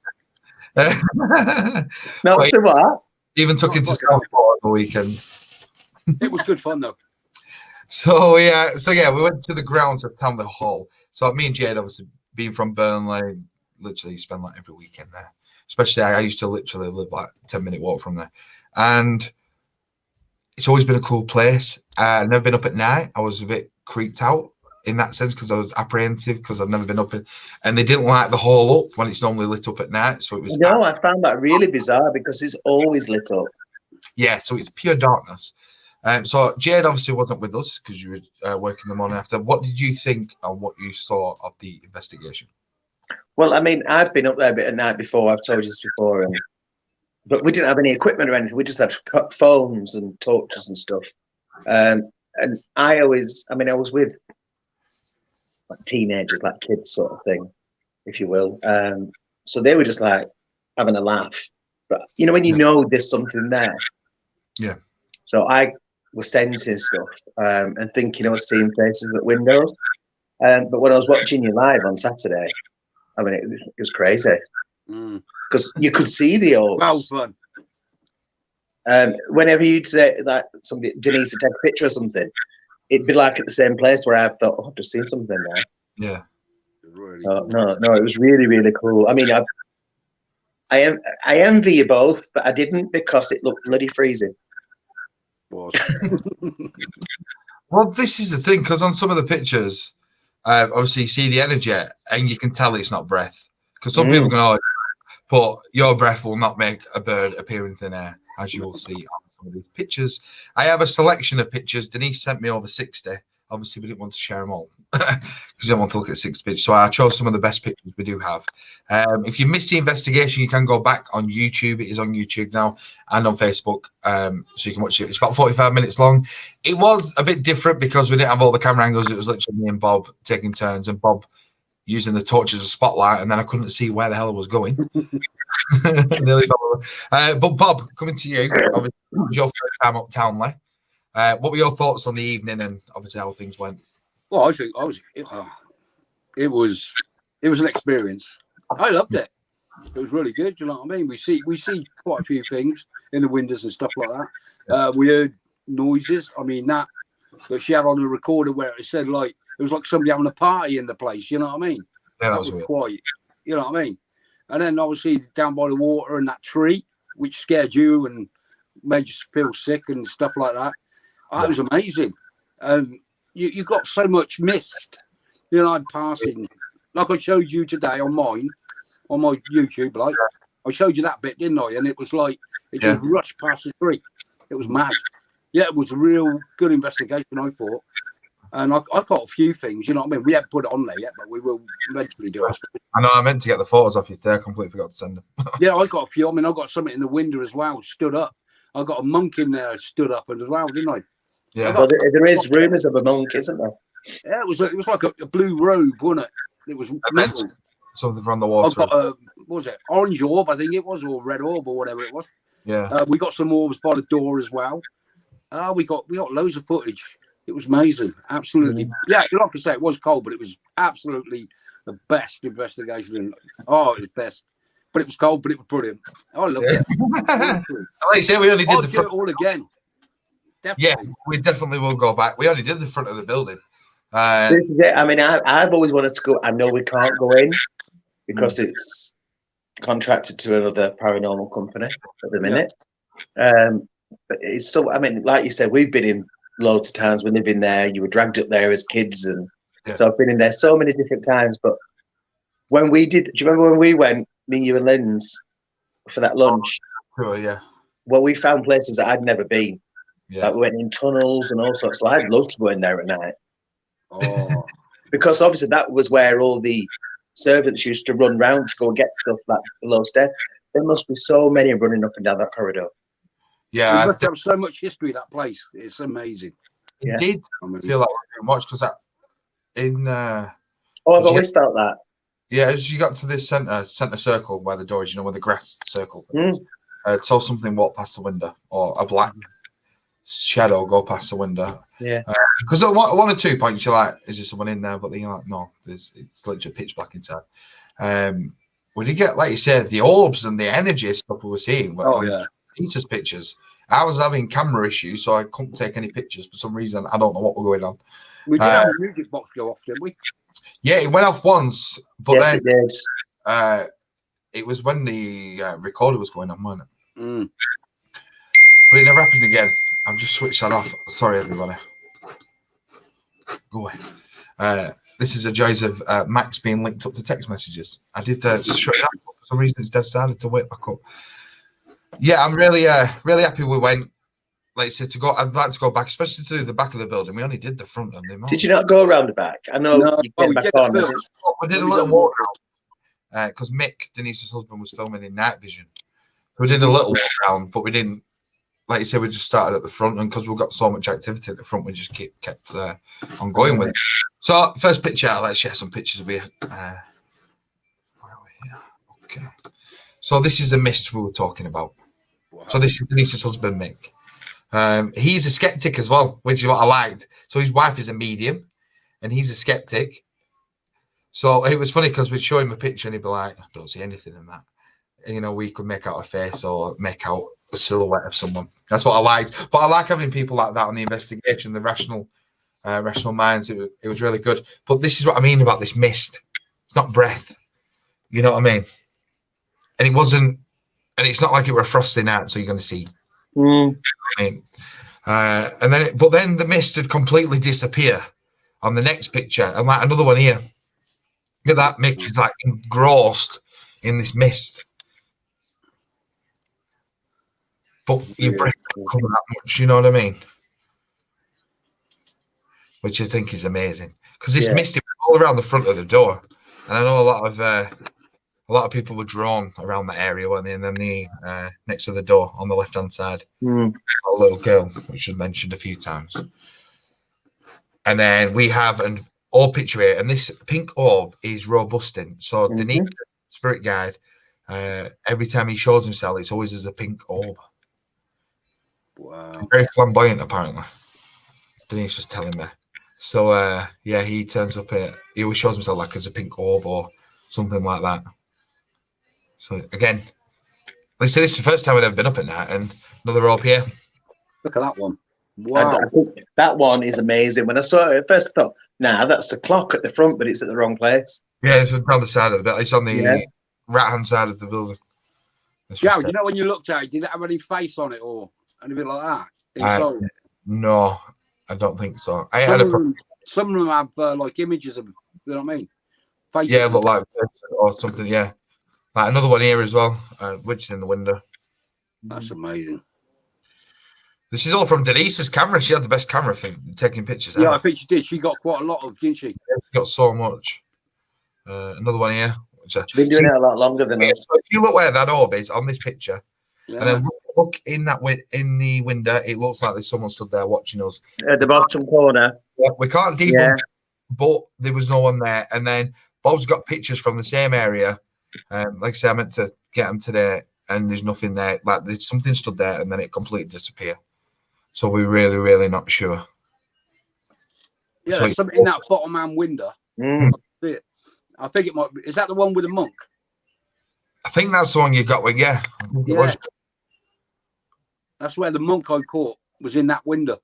[SPEAKER 3] Not to what?
[SPEAKER 1] Even took him to Southport on the weekend.
[SPEAKER 2] It was good fun though.
[SPEAKER 1] So we went to the grounds of Townley Hall. So me and Jade, obviously being from Burnley, literally spend like every weekend there. Especially I used to literally live like 10-minute walk from there, and it's always been a cool place. I've never been up at night. I was a bit creeped out in that sense because I was apprehensive because I've never been up in, and they didn't light the hall up when it's normally lit up at night. So it was.
[SPEAKER 3] No, I found that really bizarre because it's always lit up.
[SPEAKER 1] Yeah, so it's pure darkness. So Jade obviously wasn't with us because you were working the morning after. What did you think and what you saw of the investigation?
[SPEAKER 3] Well, I mean, I've been up there a bit at night before. I've told you this before, but we didn't have any equipment or anything. We just had phones and torches and stuff. And I was with like teenagers, like kids, sort of thing, if you will. So they were just like having a laugh. But you know when you know there's something there.
[SPEAKER 1] Yeah. So
[SPEAKER 3] I was sensing stuff and thinking I was seeing faces at windows. But when I was watching you live on Saturday, I mean, it was crazy because you could see the orbs.
[SPEAKER 2] Well fun.
[SPEAKER 3] Whenever you'd say that somebody, Denise, would take a picture of something, it'd be like at the same place where I thought, oh, I've just seen something there.
[SPEAKER 1] Yeah.
[SPEAKER 2] Really
[SPEAKER 3] no, it was really, really cool. I mean, I envy you both, but I didn't because it looked bloody freezing.
[SPEAKER 1] Well, this is the thing, because on some of the pictures, obviously you see the energy and you can tell it's not breath. Because some people can, but your breath will not make a bird appear in thin air, as you will see on some of these pictures. I have a selection of pictures. Denise sent me over 60. Obviously, we didn't want to share them all because we didn't want to look at 60 pictures. So I chose some of the best pictures we do have. If you missed the investigation, you can go back on YouTube. It is on YouTube now and on Facebook. So you can watch it. It's about 45 minutes long. It was a bit different because we didn't have all the camera angles. It was literally me and Bob taking turns and Bob using the torch as a spotlight. And then I couldn't see where the hell I was going. Nearly fell over. But Bob, coming to you, obviously, it was your first time up Townley. What were your thoughts on the evening and obviously how things went?
[SPEAKER 2] Well, I think it was an experience. I loved it. It was really good. You know what I mean? We see quite a few things in the windows and stuff like that. We heard noises. I mean that she had on the recorder where it said like it was like somebody having a party in the place. You know what I mean?
[SPEAKER 1] Yeah,
[SPEAKER 2] that was quite. You know what I mean? And then obviously down by the water and that tree, which scared you and made you feel sick and stuff like that. That was amazing. You got so much mist, you know, passing. Like I showed you today on my YouTube, like I showed you that bit, didn't I? And it was like it just rushed past the tree. It was mad. Yeah, it was a real good investigation, I thought. And I got a few things, you know what I mean? We haven't put it on there yet, but we will eventually do it.
[SPEAKER 1] I know I meant to get the photos off you there. I completely forgot to send them.
[SPEAKER 2] Yeah, I got a few. I mean, I got something in the window as well, stood up. I got a monk in there, stood up as well, didn't I?
[SPEAKER 1] Yeah.
[SPEAKER 3] Well, there is rumours of a monk, isn't there?
[SPEAKER 2] Yeah, it was like a blue robe, wasn't it? It was metal.
[SPEAKER 1] Something from the water.
[SPEAKER 2] I got a, what was it? Orange orb, I think it was, or red orb, or whatever it was.
[SPEAKER 1] Yeah.
[SPEAKER 2] We got some orbs by the door as well. We got loads of footage. It was amazing, absolutely. Yeah, like I say, it was cold, but it was absolutely the best investigation. Oh, it was best. But it was cold, but it was brilliant. I loved it.
[SPEAKER 1] Like you say, we only did the front.
[SPEAKER 2] Do it all again. Definitely.
[SPEAKER 1] Yeah, we definitely will go back. We only did the front of the building.
[SPEAKER 3] This is it. I mean, I've always wanted to go. I know we can't go in because it's contracted to another paranormal company at the minute. But it's still, I mean, like you said, we've been in loads of times. We live in there. You were dragged up there as kids, and so I've been in there so many different times. But when we did, do you remember when we went, me, you, and Lynn's, for that lunch?
[SPEAKER 1] Sure, yeah.
[SPEAKER 3] Well, we found places that I'd never been.
[SPEAKER 1] Yeah.
[SPEAKER 3] Like we went in tunnels and all sorts. So I'd love to go in there at night.
[SPEAKER 2] Oh,
[SPEAKER 3] because obviously that was where all the servants used to run round to go get stuff like below stairs. There must be so many running up and down that corridor.
[SPEAKER 1] Yeah,
[SPEAKER 2] it must have so much history, that place. It's amazing.
[SPEAKER 1] It did feel like we were watched because that in.
[SPEAKER 3] I've always felt that.
[SPEAKER 1] Yeah, as you got to this center circle where the door is, you know, where the grass circle is, saw something walk past the window, or a black shadow go past the window.
[SPEAKER 3] Yeah.
[SPEAKER 1] Because at one or 2 points you're like, is there someone in there? But then you're like, no, it's literally pitch black inside. When you get, like you said, the orbs and the energy stuff we were seeing. Peter's pictures. I was having camera issues, so I couldn't take any pictures for some reason. I don't know what was going on.
[SPEAKER 2] We did have a music box go off, didn't we?
[SPEAKER 1] Yeah, it went off once, but
[SPEAKER 3] yes,
[SPEAKER 1] then
[SPEAKER 3] it did.
[SPEAKER 1] It was when the recorder was going on, wasn't
[SPEAKER 2] it?
[SPEAKER 1] But it never happened again. I've just switched that off. Sorry, everybody. Go away. This is a joys of Max being linked up to text messages. I did shut it up. For some reason, it's decided to wait back up. Yeah, I'm really happy we went. Like I said, I'd like to go back, especially to the back of the building. We only did the front and the
[SPEAKER 3] Did you not go around the back? I know you came back on.
[SPEAKER 1] We did a little walk around because Mick, Denise's husband, was filming in night vision. We did a little walk around, but we didn't. Like you said, we just started at the front, and because we've got so much activity at the front, we just kept on going with it. So, first picture, let's share some pictures of you. Where are we here? Okay. So, this is the mist we were talking about. Wow. So, this is Denise's husband, Mick. He's a skeptic as well, which is what I liked. So, his wife is a medium, and he's a skeptic. So, it was funny because we'd show him a picture, and he'd be like, I don't see anything in that. And, you know, we could make out a face or make out a silhouette of someone. That's what I liked. But I like having people like that on the investigation, the rational minds. It was really good. But this is what I mean about this mist. It's not breath. You know what I mean? And it wasn't, and it's not like it were a frosty night, so you're going to see. I mean, but then the mist had completely disappear on the next picture. And like another one here. Look at that, Mick is like engrossed in this mist. But your breath doesn't cover that much, you know what I mean? Which I think is amazing. Because this mist is all around the front of the door. And I know a lot of people were drawn around that area, weren't they? And then the next to the door on the left-hand side. A little girl, which was mentioned a few times. And then we have an orb picture here, and this pink orb is robusting. So Denise, spirit guide, every time he shows himself, it's always as a pink orb.
[SPEAKER 2] Wow.
[SPEAKER 1] Very flamboyant, apparently. Denise was telling me. So, he turns up here. He always shows himself like as a pink orb or something like that. So, again, they say this is the first time I've ever been up at night, and another orb here.
[SPEAKER 2] Look at that one. Wow.
[SPEAKER 3] I think that one is amazing. When I saw it at first, I thought, that's the clock at the front, but it's at the wrong place.
[SPEAKER 1] Yeah, it's on the side of the building. It's on the right-hand side of the building.
[SPEAKER 2] Joe, do you know when you looked at it, did it have any face on it or anything like that?
[SPEAKER 1] No, I don't think so.
[SPEAKER 2] Some of them have like images of, you know what I mean? Faces.
[SPEAKER 1] Yeah, look like or something. Yeah, like another one here as well, which is in the window.
[SPEAKER 2] That's amazing.
[SPEAKER 1] This is all from Denise's camera. She had the best camera for taking pictures.
[SPEAKER 2] Yeah,
[SPEAKER 1] ever.
[SPEAKER 2] I think she did. She got quite a lot of, didn't she?
[SPEAKER 1] She got so much. Another one here.
[SPEAKER 3] She's been doing it a lot longer than us.
[SPEAKER 1] So if you look where that orb is on this picture,
[SPEAKER 2] Yeah.
[SPEAKER 1] and then look in that in the window, it looks like there's someone stood there watching us.
[SPEAKER 3] At the bottom corner.
[SPEAKER 1] We can't debunk, but there was no one there. And then Bob's got pictures from the same area. Like I said, I meant to get them today, and there's nothing there. Like there's something stood there, and then it completely disappeared. So we're really, really not sure.
[SPEAKER 2] Yeah,
[SPEAKER 1] So
[SPEAKER 2] there's something in that bottom hand window.
[SPEAKER 3] Mm.
[SPEAKER 2] I think it might be. Is that the one with the monk?
[SPEAKER 1] I think that's the one you got with, yeah. I think it was.
[SPEAKER 2] That's where the monk I caught was in that window.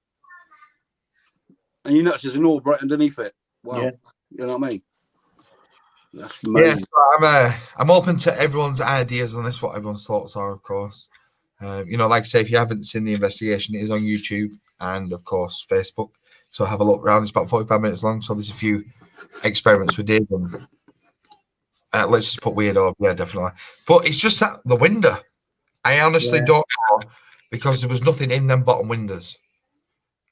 [SPEAKER 2] And you notice there's an orb right underneath it. Wow.
[SPEAKER 3] Yeah.
[SPEAKER 2] You know what I mean? That's amazing.
[SPEAKER 1] Yeah, so I'm open to everyone's ideas on this, what everyone's thoughts are, of course. Like I say, if you haven't seen the investigation, it is on YouTube and, of course, Facebook. So have a look around. It's about 45 minutes long. So there's a few experiments we did. And let's just put weird orb. Yeah, definitely. But it's just that the window. I honestly don't know, because there was nothing in them bottom windows.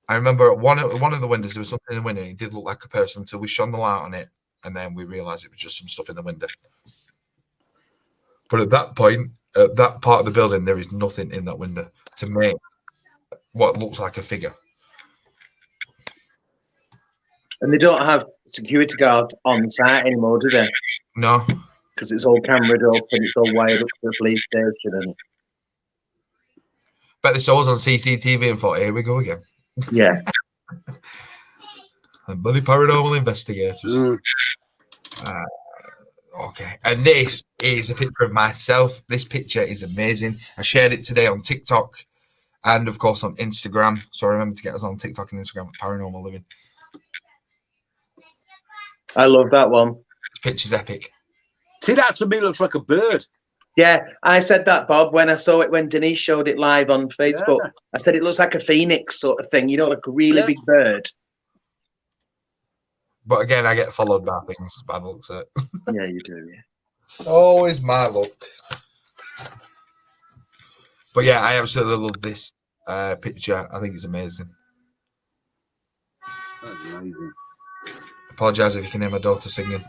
[SPEAKER 1] I remember at one of the windows, there was something in the window. It did look like a person until we shone the light on it. And then we realized it was just some stuff in the window. But at that point, at that part of the building, there is nothing in that window to make what looks like a figure.
[SPEAKER 3] And they don't have security guards on site anymore, do they?
[SPEAKER 1] No.
[SPEAKER 3] Because it's all cameraed up and it's all wired up to the police station. And
[SPEAKER 1] Bet they saw us on CCTV and thought, here we go again.
[SPEAKER 3] yeah.
[SPEAKER 1] The bloody paranormal investigators. Okay. And this is a picture of myself. This picture is amazing. I shared it today on TikTok and, of course, on Instagram. So remember to get us on TikTok and Instagram at Paranormal Living.
[SPEAKER 3] I love that one.
[SPEAKER 1] This picture's epic.
[SPEAKER 2] See, that to me looks like a bird.
[SPEAKER 3] Yeah, I said that, Bob, when I saw it, when Denise showed it live on Facebook.
[SPEAKER 2] Yeah.
[SPEAKER 3] I said it looks like a phoenix sort of thing, like a really big bird.
[SPEAKER 1] But again, I get followed by things by the looks of it.
[SPEAKER 3] Yeah, you do, yeah.
[SPEAKER 1] Always my luck. But yeah, I absolutely love this picture. I think it's amazing.
[SPEAKER 2] That's amazing.
[SPEAKER 1] Apologise if you can hear my daughter singing.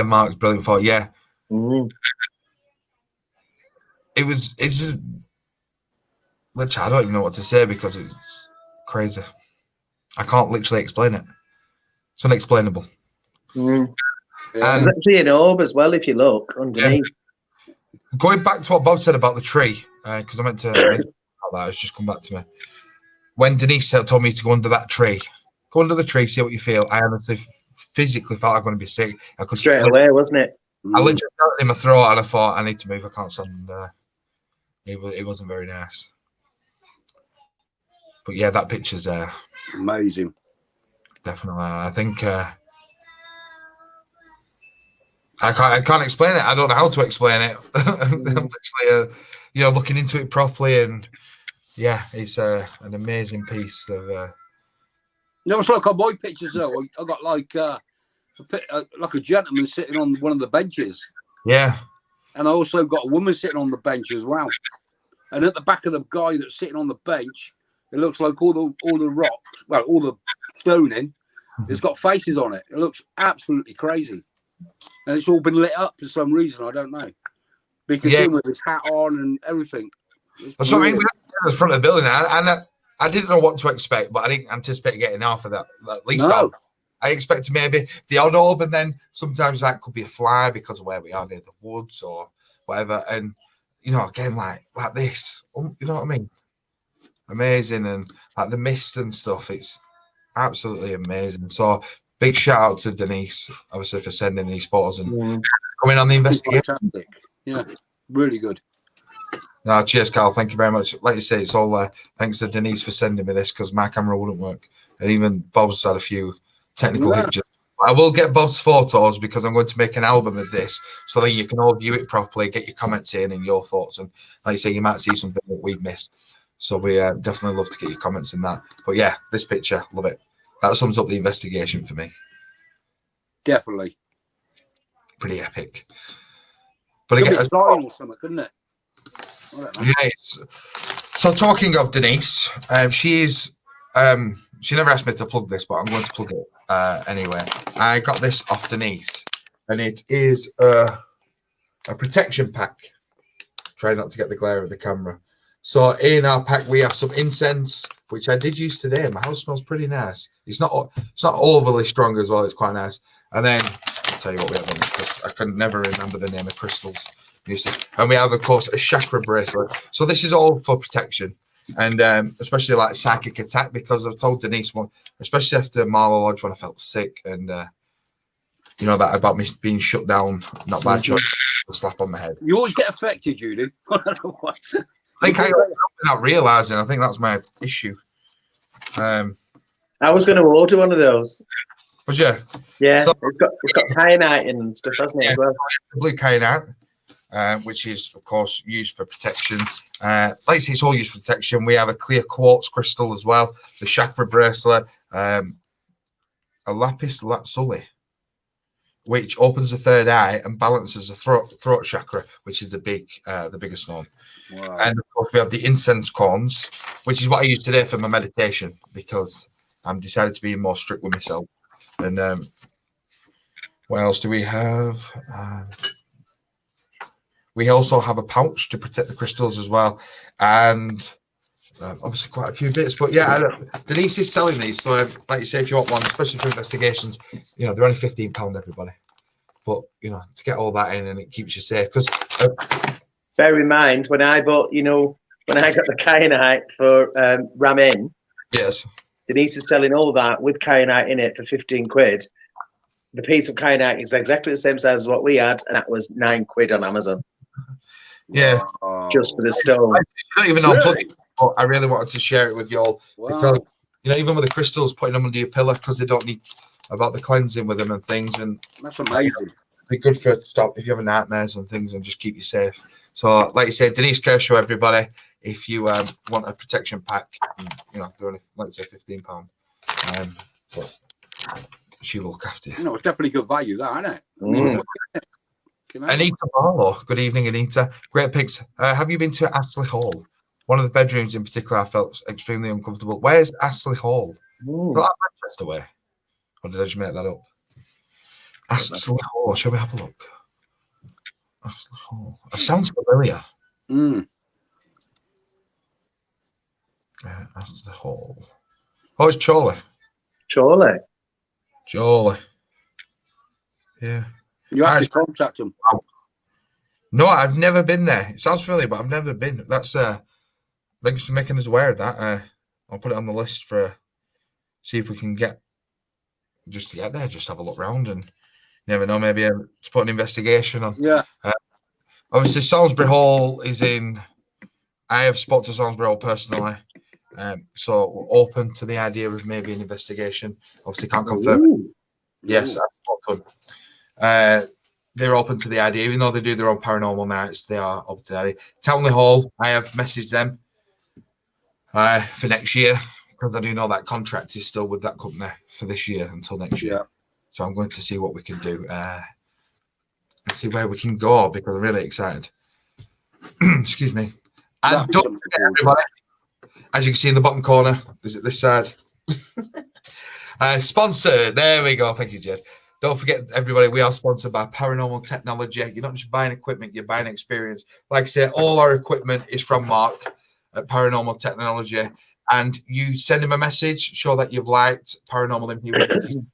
[SPEAKER 1] Mark's brilliant for it. Yeah.
[SPEAKER 3] Mm.
[SPEAKER 1] It's just, literally, I don't even know what to say because it's crazy. I can't literally explain it. It's unexplainable.
[SPEAKER 3] Mm.
[SPEAKER 2] Yeah.
[SPEAKER 3] There's actually an orb as well, if you look underneath.
[SPEAKER 1] Going back to what Bob said about the tree, because I meant to mention that, it's just come back to me. When Denise told me to go under that tree, go under the tree, see what you feel. I honestly, physically felt I was going to be sick. I could
[SPEAKER 3] Straight away, wasn't it?
[SPEAKER 1] I literally felt it in my throat, and I thought, I need to move. I can't stand there. It wasn't very nice. But yeah, that picture's
[SPEAKER 2] amazing.
[SPEAKER 1] Definitely. I think I can't explain it. I don't know how to explain it. I'm literally, looking into it properly, and yeah, it's an amazing piece of.
[SPEAKER 2] It's like on my pictures though. I got like a gentleman sitting on one of the benches.
[SPEAKER 1] Yeah.
[SPEAKER 2] And I also got a woman sitting on the bench as well. And at the back of the guy that's sitting on the bench, it looks like all the rocks, well, all the stoning, it's got faces on it. It looks absolutely crazy. And it's all been lit up for some reason, I don't know. Because him with his hat on and everything.
[SPEAKER 1] That's what I mean. We were at the front of the building, and I didn't know what to expect, but I didn't anticipate getting half of that. At least I expected maybe the odd orb, and then sometimes that could be a fly because of where we are near the woods or whatever. And again, like this, you know what I mean? Amazing, and like the mist and stuff. It's absolutely amazing. So big shout out to Denise, obviously, for sending these photos and coming on the investigation.
[SPEAKER 2] Fantastic. Yeah, really good.
[SPEAKER 1] No, cheers, Carl. Thank you very much. Like you say, it's all thanks to Denise for sending me this because my camera wouldn't work, and even Bob's had a few technical hitches. I will get Bob's photos because I'm going to make an album of this so that you can all view it properly, get your comments in and your thoughts. And like you say, you might see something that we've missed. So we definitely love to get your comments in that. But yeah, this picture, love it. That sums up the investigation for me.
[SPEAKER 2] Definitely.
[SPEAKER 1] Pretty epic. But
[SPEAKER 2] it
[SPEAKER 1] again,
[SPEAKER 2] could be sign or something, couldn't it?
[SPEAKER 1] Yes. So talking of Denise, she never asked me to plug this, but I'm going to plug it anyway. I got this off Denise, and it is a protection pack. Try not to get the glare of the camera. So in our pack we have some incense, which I did use today. My house smells pretty nice. It's not overly strong as well. It's quite nice. And then I'll tell you what we have on this, because I can never remember the name of crystals. And we have, of course, a chakra bracelet. So this is all for protection, and especially like psychic attack, because I've told Denise one, especially after Marlow Lodge when I felt sick, and you know that about me being shut down, not by choice, a slap on the head.
[SPEAKER 2] You always get affected, you do.
[SPEAKER 1] I think I'm not realizing. I think that's my issue. I
[SPEAKER 3] was going to order one of those.
[SPEAKER 1] Was you?
[SPEAKER 3] Yeah, so, it's got kyanite and stuff, hasn't it, as well?
[SPEAKER 1] Blue kyanite, which is, of course, used for protection. Like I say, it's all used for protection. We have a clear quartz crystal as well, the chakra bracelet, a lapis lazuli, which opens the third eye and balances the throat chakra, which is the biggest stone. Wow. And of course, we have the incense corns, which is what I use today for my meditation, because I'm decided to be more strict with myself. And what else do we have? We also have a pouch to protect the crystals as well, and obviously quite a few bits. But yeah, Denise is selling these, so like you say, if you want one, especially for investigations, you know they're only £15, everybody. But you know, to get all that in, and it keeps you safe. Because
[SPEAKER 3] bear in mind, when I got the kyanite for Ramen,
[SPEAKER 1] yes,
[SPEAKER 3] Denise is selling all that with kyanite in it for £15. The piece of kyanite is exactly the same size as what we had, and that was £9 on Amazon.
[SPEAKER 1] Yeah,
[SPEAKER 3] just for the stone.
[SPEAKER 1] I don't even know. Really? But I really wanted to share it with you all, because you know, even with the crystals, putting them under your pillow, because they don't need about the cleansing with them and things, and
[SPEAKER 2] that's amazing.
[SPEAKER 1] Be good for stop if you have nightmares and things, and just keep you safe. So, like you said, Denise Kershaw, everybody, if you want a protection pack, you know, they're only, like you say, £15. But she will look after you.
[SPEAKER 2] You know, it's definitely good value, that, isn't it?
[SPEAKER 1] Anita Barlow, good evening, Anita. Great pics. Have you been to Astley Hall? One of the bedrooms in particular, I felt extremely uncomfortable. Where's Astley Hall? Is that Manchester way? Or did I just make that up? Astley Hall, shall we have a look? Astley Hall. It sounds familiar. Astley Hall. Oh, it's Chorley. Chorley. Yeah.
[SPEAKER 2] You have to contact them.
[SPEAKER 1] No, I've never been there. It sounds familiar, but I've never been. That's thanks for making us aware of that. I'll put it on the list for see if we can get there, just have a look round, and you never know, maybe to put an investigation on.
[SPEAKER 2] Yeah.
[SPEAKER 1] Obviously, Salisbury Hall is in. I have spoken to Salisbury Hall personally, so we're open to the idea of maybe an investigation. Obviously, can't confirm. Yes, I've spoken to them. They're open to the idea, even though they do their own paranormal nights. They are open to the idea. Townley Hall, I have messaged them for next year, because I do know that contract is still with that company for this year until next year. So I'm going to see what we can do and see where we can go, because I'm really excited. Excuse me. And don't forget, everybody, as you can see in the bottom corner, is it this side? Sponsor. There we go. Thank you, Jed. Don't forget, everybody, we are sponsored by Paranormal Technology. You're not just buying equipment, you're buying experience. Like I say, all our equipment is from Mark at Paranormal Technology. And you send him a message, show that you've liked Paranormal Improvement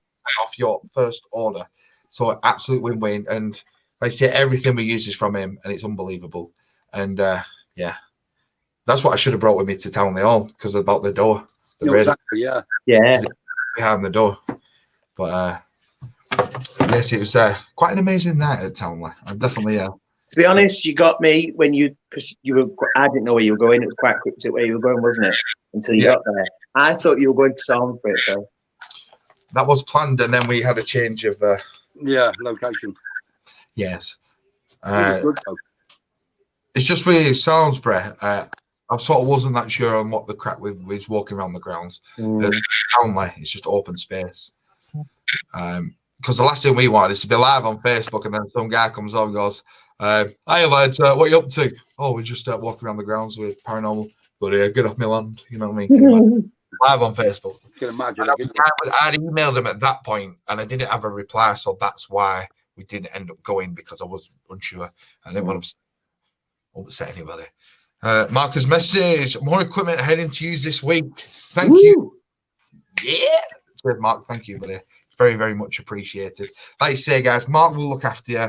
[SPEAKER 1] off your first order. So absolute win-win. And like I say, everything we use is from him, and it's unbelievable. And yeah, that's what I should have brought with me to Townley Hall, because about the door.
[SPEAKER 2] Exactly,
[SPEAKER 3] yeah.
[SPEAKER 1] Behind the door. But yes, it was quite an amazing night at Townley. I'm definitely.
[SPEAKER 3] To be honest, you got me when because you were. I didn't know where you were going. It was quite quick to where you were going, wasn't it? Until you got there, I thought you were going to Salisbury. So
[SPEAKER 1] that was planned, and then we had a change of.
[SPEAKER 2] Location.
[SPEAKER 1] Yes. It's just with Salisbury. I sort of wasn't that sure on what the crack was walking around the grounds. Townley, it's just open space. Because the last thing we want is to be live on Facebook, and then some guy comes over and goes, Hi lads, what are you up to? Oh, we're just walking around the grounds with Paranormal. But get off my land, you know what I mean? Can you imagine? Live on Facebook.
[SPEAKER 2] Can imagine.
[SPEAKER 1] I'd emailed him at that point, and I didn't have a reply, so that's why we didn't end up going, because I was unsure. I didn't want to upset anybody. Marcus message: more equipment heading to use this week. Thank you. Yeah, Mark. Thank you, buddy. Very, very much appreciated. Like you say, guys, Mark will look after you.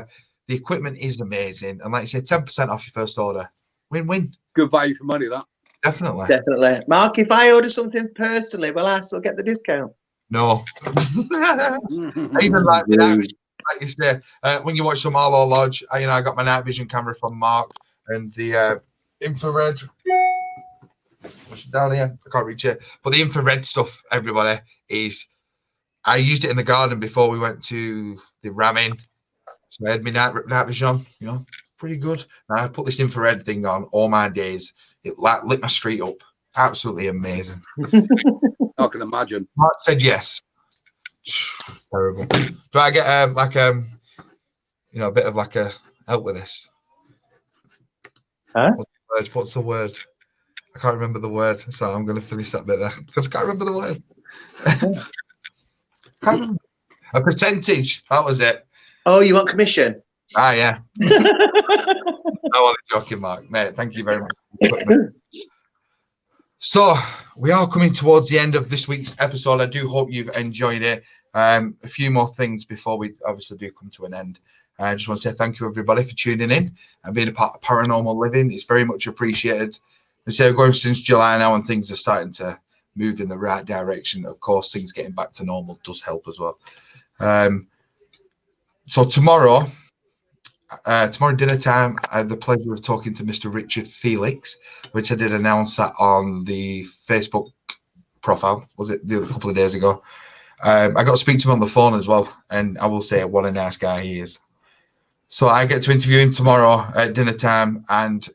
[SPEAKER 1] The equipment is amazing, and like you say, 10% off your first order. Win-win.
[SPEAKER 2] Good value for money, that.
[SPEAKER 3] Definitely. Mark, if I order something personally, will I still get the discount?
[SPEAKER 1] No. Even like you say, when you watch some Arlo Lodge, I got my night vision camera from Mark and the infrared. What's down here? I can't reach it. But the infrared stuff, everybody, is I used it in the garden before we went to the ramming. So I had my night vision on, pretty good. And I put this infrared thing on all my days. It lit my street up. Absolutely amazing.
[SPEAKER 2] I can imagine.
[SPEAKER 1] Mark said yes. Terrible. Do I get a bit of like a help with this?
[SPEAKER 3] Huh?
[SPEAKER 1] What's the word? I can't remember the word, so I'm going to finish that bit there because I can't remember the word. Can't remember. A percentage. That was it.
[SPEAKER 3] Oh, you want commission?
[SPEAKER 1] Ah, yeah. I want to joking, Mark. Mate, thank you very much. So we are coming towards the end of this week's episode. I do hope you've enjoyed it. A few more things before we obviously do come to an end. I just want to say thank you, everybody, for tuning in and being a part of Paranormal Living. It's very much appreciated. They say we're going since July now, and things are starting to move in the right direction. Of course, things getting back to normal does help as well. So tomorrow dinner time, I had the pleasure of talking to Mr. Richard Felix, which I did announce that on the Facebook profile. Was it a couple of days ago? I got to speak to him on the phone as well, and I will say what a nice guy he is. So I get to interview him tomorrow at dinner time, and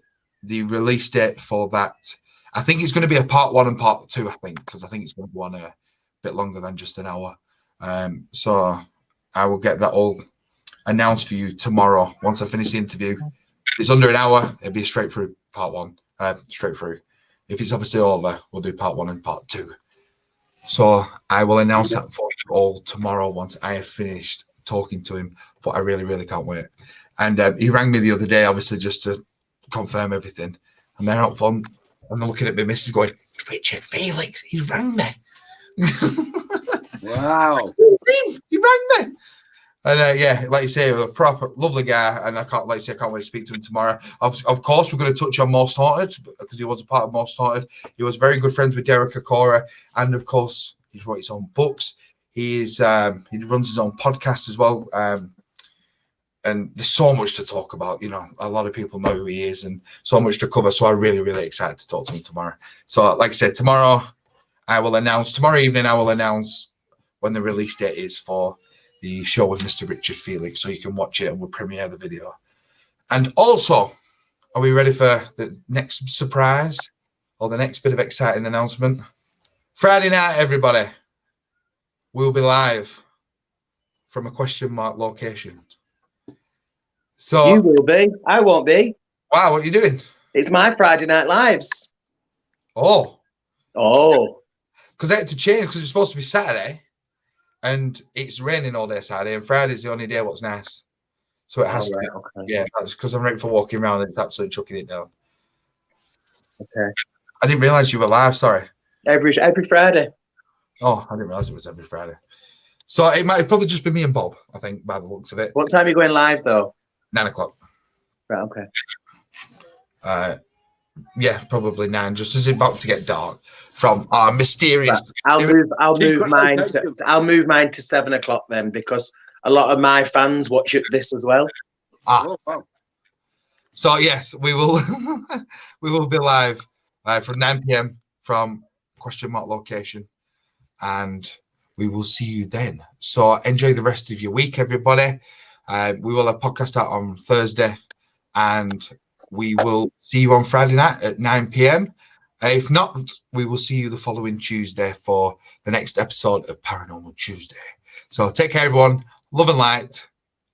[SPEAKER 1] the release date for that, I think it's going to be a part 1 and part 2, I think, because I think it's going to go on a bit longer than just an hour. So I will get that all announced for you tomorrow once I finish the interview. If it's under an hour, it'll be straight through part 1, straight through. If it's obviously over, we'll do part 1 and part 2. So I will announce that for you all tomorrow once I have finished talking to him, but I really, really can't wait. And he rang me the other day, obviously, just to confirm everything. And they're out front, and they're looking at me, missus going, Richard Felix, he rang me.
[SPEAKER 2] Wow.
[SPEAKER 1] He rang me. And yeah, like you say, a proper lovely guy, and I can't wait to speak to him tomorrow. Of course, we're going to touch on Most Haunted because he was a part of Most Haunted. He was very good friends with Derek Okora, and of course, he's wrote his own books. He runs his own podcast as well. And there's so much to talk about. A lot of people know who he is, and so much to cover. So I'm really, really excited to talk to him tomorrow. So, like I said, tomorrow evening, I will announce when the release date is for the show with Mr. Richard Felix, so you can watch it and we'll premiere the video. And also, are we ready for the next surprise or the next bit of exciting announcement? Friday night, everybody, we'll be live from a question mark location. So
[SPEAKER 3] you will be. I won't be.
[SPEAKER 1] Wow, what are you doing?
[SPEAKER 3] It's my Friday Night Lives.
[SPEAKER 1] Oh.
[SPEAKER 3] Because
[SPEAKER 1] I had to change because it's supposed to be Saturday. And it's raining all day Saturday, and Friday's the only day what's nice. So it has to be. Okay. Yeah, that's because I'm ready for walking around and it's absolutely chucking it down.
[SPEAKER 3] Okay.
[SPEAKER 1] I didn't realise you were live, sorry.
[SPEAKER 3] Every Friday.
[SPEAKER 1] Oh, I didn't realise it was every Friday. So it might probably just be me and Bob, I think, by the looks of it.
[SPEAKER 3] What time are you going live, though?
[SPEAKER 1] 9:00.
[SPEAKER 3] Right, okay.
[SPEAKER 1] Yeah, probably 9, just as it's about to get dark. From our mysterious.
[SPEAKER 3] Right. I'll move mine to 7:00 then, because a lot of my fans watch this as well.
[SPEAKER 2] Oh, wow.
[SPEAKER 1] So yes, we will we will be live from 9 p.m. from question mark location, and we will see you then. So enjoy the rest of your week, everybody. We will have podcast out on Thursday, and we will see you on Friday night at 9 p.m. If not, we will see you the following Tuesday for the next episode of Paranormal Tuesday. So take care, everyone. Love and light.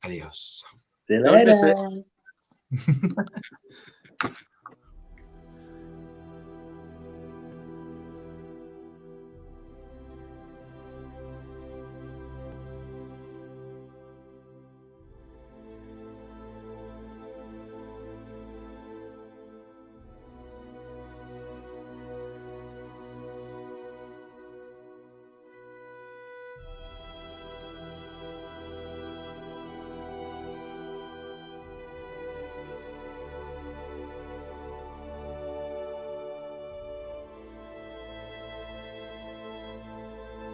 [SPEAKER 1] Adios.
[SPEAKER 3] See you later.